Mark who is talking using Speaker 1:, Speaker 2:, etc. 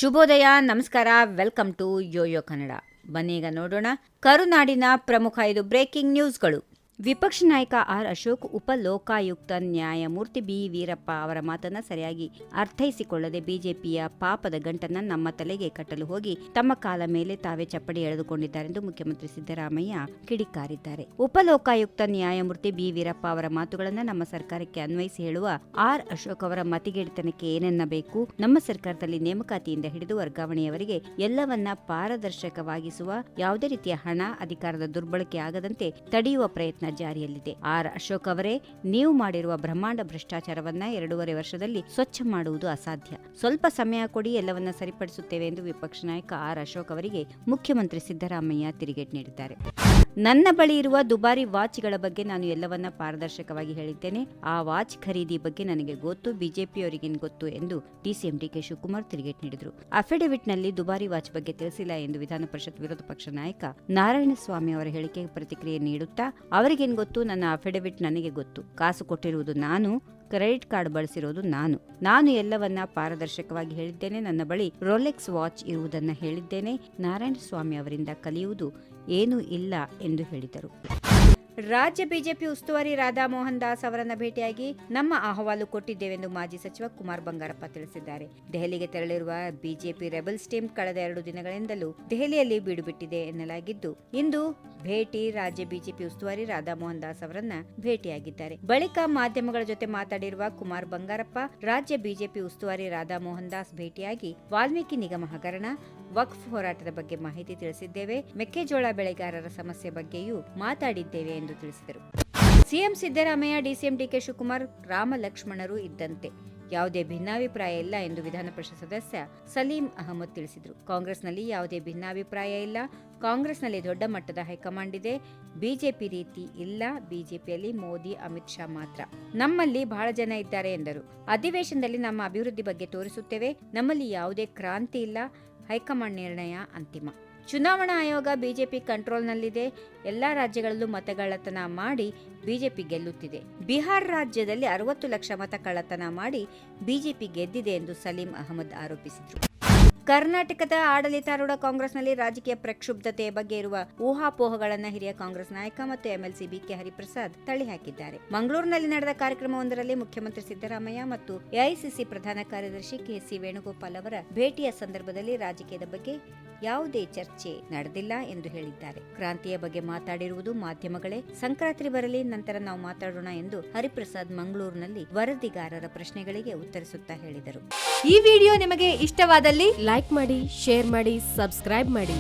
Speaker 1: ಶುಭೋದಯ, ನಮಸ್ಕಾರ, welcome to Yoyo Kannada. ಬನ್ನೀಗ ನೋಡೋಣ ಕರುನಾಡಿನ ಪ್ರಮುಖ 5 ಬ್ರೇಕಿಂಗ್ ನ್ಯೂಸ್ಗಳು. ವಿಪಕ್ಷ ನಾಯಕ ಆರ್ ಅಶೋಕ್ ಉಪ ಲೋಕಾಯುಕ್ತ ನ್ಯಾಯಮೂರ್ತಿ ಬಿ ವೀರಪ್ಪ ಅವರ ಮಾತನ್ನ ಸರಿಯಾಗಿ ಅರ್ಥೈಸಿಕೊಳ್ಳದೆ ಬಿಜೆಪಿಯ ಪಾಪದ ಗಂಟನ್ನ ನಮ್ಮ ತಲೆಗೆ ಕಟ್ಟಲು ಹೋಗಿ ತಮ್ಮ ಕಾಲ ಮೇಲೆ ತಾವೇ ಚಪ್ಪಡಿ ಎಳೆದುಕೊಂಡಿದ್ದಾರೆಂದು ಮುಖ್ಯಮಂತ್ರಿ ಸಿದ್ದರಾಮಯ್ಯ ಕಿಡಿಕಾರಿದ್ದಾರೆ. ಉಪ ಲೋಕಾಯುಕ್ತ ನ್ಯಾಯಮೂರ್ತಿ ಬಿ ವೀರಪ್ಪ ಅವರ ಮಾತುಗಳನ್ನು ನಮ್ಮ ಸರ್ಕಾರಕ್ಕೆ ಅನ್ವಯಿಸಿ ಹೇಳುವ ಆರ್ ಅಶೋಕ್ ಅವರ ಮತಿಗೆಡಿತನಕ್ಕೆ ಏನೆನ್ನಬೇಕು? ನಮ್ಮ ಸರ್ಕಾರದಲ್ಲಿ ನೇಮಕಾತಿಯಿಂದ ಹಿಡಿದು ವರ್ಗಾವಣೆಯವರೆಗೆ ಎಲ್ಲವನ್ನ ಪಾರದರ್ಶಕವಾಗಿಸುವ ಯಾವುದೇ ರೀತಿಯ ಹಣ, ಅಧಿಕಾರದ ದುರ್ಬಳಕೆ ಆಗದಂತೆ ತಡೆಯುವ ಪ್ರಯತ್ನ ಜಾರಿಯಲ್ಲಿದೆ. ಆರ್ ಅಶೋಕ್ ಅವರೇ, ನೀವು ಮಾಡಿರುವ ಬ್ರಹ್ಮಾಂಡ ಭ್ರಷ್ಟಾಚಾರವನ್ನ 2.5 ವರ್ಷದಲ್ಲಿ ಸ್ವಚ್ಛ ಮಾಡುವುದು ಅಸಾಧ್ಯ. ಸ್ವಲ್ಪ ಸಮಯ ಕೊಡಿ, ಎಲ್ಲವನ್ನ ಸರಿಪಡಿಸುತ್ತೇವೆ ಎಂದು ವಿಪಕ್ಷ ನಾಯಕ ಆರ್ ಅಶೋಕ್ ಅವರಿಗೆ ಮುಖ್ಯಮಂತ್ರಿ ಸಿದ್ದರಾಮಯ್ಯ ತಿರುಗೇಟು ನೀಡಿದ್ದಾರೆ. ನನ್ನ ಬಳಿ ಇರುವ ದುಬಾರಿ ವಾಚ್ಗಳ ಬಗ್ಗೆ ನಾನು ಎಲ್ಲವನ್ನ ಪಾರದರ್ಶಕವಾಗಿ ಹೇಳಿದ್ದೇನೆ. ಆ ವಾಚ್ ಖರೀದಿ ಬಗ್ಗೆ ನನಗೆ ಗೊತ್ತು, ಬಿಜೆಪಿಯವರಿಗೇನು ಗೊತ್ತು ಎಂದು ಡಿಸಿಎಂ ಡಿಕೆ ಶಿವಕುಮಾರ್ ತಿರುಗೇಟು ನೀಡಿದರು. ಅಫಿಡವಿಟ್ನಲ್ಲಿ ದುಬಾರಿ ವಾಚ್ ಬಗ್ಗೆ ತಿಳಿಸಿಲ್ಲ ಎಂದು ವಿಧಾನ ಪರಿಷತ್ ವಿರೋಧ ಪಕ್ಷ ನಾಯಕ ನಾರಾಯಣಸ್ವಾಮಿ ಅವರ ಹೇಳಿಕೆಗೆ ಪ್ರತಿಕ್ರಿಯೆ ನೀಡುತ್ತಾ, ಅವರಿಗೇನು ಗೊತ್ತು, ನನ್ನ ಅಫಿಡವಿಟ್ ನನಗೆ ಗೊತ್ತು, ಕಾಸು ಕೊಟ್ಟಿರುವುದು ನಾನು, ಕ್ರೆಡಿಟ್ ಕಾರ್ಡ್ ಬಳಸಿರೋದು ನಾನು ಎಲ್ಲವನ್ನ ಪಾರದರ್ಶಕವಾಗಿ ಹೇಳಿದ್ದೇನೆ. ನನ್ನ ಬಳಿ ರೋಲೆಕ್ಸ್ ವಾಚ್ ಇರುವುದನ್ನ ಹೇಳಿದ್ದೇನೆ. ನಾರಾಯಣಸ್ವಾಮಿ ಅವರಿಂದ ಕಲಿಯುವುದು ಏನೂ ಇಲ್ಲ ಎಂದು ಹೇಳಿದರು. ರಾಜ್ಯ ಬಿಜೆಪಿ ಉಸ್ತುವಾರಿ ರಾಧಾ ಮೋಹನ್ ದಾಸ್ ಅವರನ್ನ ಭೇಟಿಯಾಗಿ ನಮ್ಮ ಅಹವಾಲು ಕೊಟ್ಟಿದ್ದೇವೆಂದು ಮಾಜಿ ಸಚಿವ ಕುಮಾರ್ ಬಂಗಾರಪ್ಪ ತಿಳಿಸಿದ್ದಾರೆ. ದೆಹಲಿಗೆ ತೆರಳಿರುವ ಬಿಜೆಪಿ ರೆಬಲ್ಸ್ ಟೀಮ್ ಕಳೆದ 2 ದಿನಗಳಿಂದಲೂ ದೆಹಲಿಯಲ್ಲಿ ಬೀಡುಬಿಟ್ಟಿದೆ ಎನ್ನಲಾಗಿದ್ದು, ಇಂದು ಭೇಟಿ ರಾಜ್ಯ ಬಿಜೆಪಿ ಉಸ್ತುವಾರಿ ರಾಧಾ ಮೋಹನ್ ದಾಸ್ ಅವರನ್ನ ಭೇಟಿಯಾಗಿದ್ದಾರೆ. ಬಳಿಕ ಮಾಧ್ಯಮಗಳ ಜೊತೆ ಮಾತಾಡಿರುವ ಕುಮಾರ್ ಬಂಗಾರಪ್ಪ, ರಾಜ್ಯ ಬಿಜೆಪಿ ಉಸ್ತುವಾರಿ ರಾಧಾ ಮೋಹನ್ ದಾಸ್ ಭೇಟಿಯಾಗಿ ವಾಲ್ಮೀಕಿ ನಿಗಮ ಹಗರಣ, ವಕ್ಫ್ ಹೋರಾಟದ ಬಗ್ಗೆ ಮಾಹಿತಿ ತಿಳಿಸಿದ್ದೇವೆ, ಮೆಕ್ಕೆಜೋಳ ಬೆಳೆಗಾರರ ಸಮಸ್ಯೆ ಬಗ್ಗೆಯೂ ಮಾತಾಡಿದ್ದೇವೆ ಎಂದು ತಿಳಿಸಿದರು. CM Siddaramaiah, DCM DK Shivakumar Rama ಲಕ್ಷ್ಮಣರು ಇದ್ದಂತೆ, ಯಾವುದೇ ಭಿನ್ನಾಭಿಪ್ರಾಯ ಇಲ್ಲ ಎಂದು ವಿಧಾನ ಪರಿಷತ್ ಸದಸ್ಯ ಸಲೀಂ ಅಹಮದ್ ತಿಳಿಸಿದರು. ಕಾಂಗ್ರೆಸ್ನಲ್ಲಿ ಯಾವುದೇ ಭಿನ್ನಾಭಿಪ್ರಾಯ ಇಲ್ಲ. ಕಾಂಗ್ರೆಸ್ನಲ್ಲಿ ದೊಡ್ಡ ಮಟ್ಟದ ಹೈಕಮಾಂಡ್ ಇದೆ. ಬಿಜೆಪಿ ರೀತಿ ಇಲ್ಲ. ಬಿಜೆಪಿಯಲ್ಲಿ ಮೋದಿ, ಅಮಿತ್ ಶಾ ಮಾತ್ರ. ನಮ್ಮಲ್ಲಿ ಬಹಳ ಜನ ಇದ್ದಾರೆ ಎಂದರು. ಅಧಿವೇಶನದಲ್ಲಿ ನಮ್ಮ ಅಭಿವೃದ್ಧಿ ಬಗ್ಗೆ ತೋರಿಸುತ್ತೇವೆ. ನಮ್ಮಲ್ಲಿ ಯಾವುದೇ ಕ್ರಾಂತಿ ಇಲ್ಲ. ಹೈಕಮಾಂಡ್ ನಿರ್ಣಯ ಅಂತಿಮ. ಚುನಾವಣಾ ಆಯೋಗ ಬಿಜೆಪಿ ಕಂಟ್ರೋಲ್ನಲ್ಲಿದೆ. ಎಲ್ಲಾ ರಾಜ್ಯಗಳಲ್ಲೂ ಮತಗಳ್ಳತನ ಮಾಡಿ ಬಿಜೆಪಿ ಗೆಲ್ಲುತ್ತಿದೆ. ಬಿಹಾರ ರಾಜ್ಯದಲ್ಲಿ 60 ಲಕ್ಷ ಮತ ಕಳ್ಳತನ ಮಾಡಿ ಬಿಜೆಪಿ ಗೆದ್ದಿದೆ ಎಂದು ಸಲೀಂ ಅಹಮದ್ ಆರೋಪಿಸಿದರು. ಕರ್ನಾಟಕದ ಆಡಳಿತಾರೂಢ ಕಾಂಗ್ರೆಸ್ನಲ್ಲಿ ರಾಜಕೀಯ ಪ್ರಕ್ಷುಬ್ಧತೆಯ ಬಗ್ಗೆ ಇರುವ ಊಹಾಪೋಹಗಳನ್ನು ಹಿರಿಯ ಕಾಂಗ್ರೆಸ್ ನಾಯಕ ಮತ್ತು ಎಂಎಲ್ಸಿ ಬಿಕೆ ಹರಿಪ್ರಸಾದ್ ತಳ್ಳಿಹಾಕಿದ್ದಾರೆ. ಮಂಗಳೂರಿನಲ್ಲಿ ನಡೆದ ಕಾರ್ಯಕ್ರಮವೊಂದರಲ್ಲಿ ಮುಖ್ಯಮಂತ್ರಿ ಸಿದ್ದರಾಮಯ್ಯ ಮತ್ತು ಎಐಸಿಸಿ ಪ್ರಧಾನ ಕಾರ್ಯದರ್ಶಿ ಕೆಸಿ ವೇಣುಗೋಪಾಲ್ ಅವರ ಭೇಟಿಯ ಸಂದರ್ಭದಲ್ಲಿ ರಾಜಕೀಯದ ಬಗ್ಗೆ ಯಾವುದೇ ಚರ್ಚೆ ನಡೆದಿಲ್ಲ ಎಂದು ಹೇಳಿದ್ದಾರೆ. ಕ್ರಾಂತಿಯ ಬಗ್ಗೆ ಮಾತಾಡಿರುವುದು ಮಾಧ್ಯಮಗಳೇ. ಸಂಕ್ರಾಂತಿ ಬರಲಿ, ನಂತರ ನಾವು ಮಾತಾಡೋಣ ಎಂದು ಹರಿಪ್ರಸಾದ್ ಮಂಗಳೂರಿನಲ್ಲಿ ವರದಿಗಾರರ ಪ್ರಶ್ನೆಗಳಿಗೆ ಉತ್ತರಿಸುತ್ತಾ ಹೇಳಿದರು.
Speaker 2: ಈ ವಿಡಿಯೋ ನಿಮಗೆ ಇಷ್ಟವಾದಲ್ಲಿ ಲೈಕ್ ಮಾಡಿ, ಶೇರ್ ಮಾಡಿ, ಸಬ್ಸ್ಕ್ರೈಬ್ ಮಾಡಿ.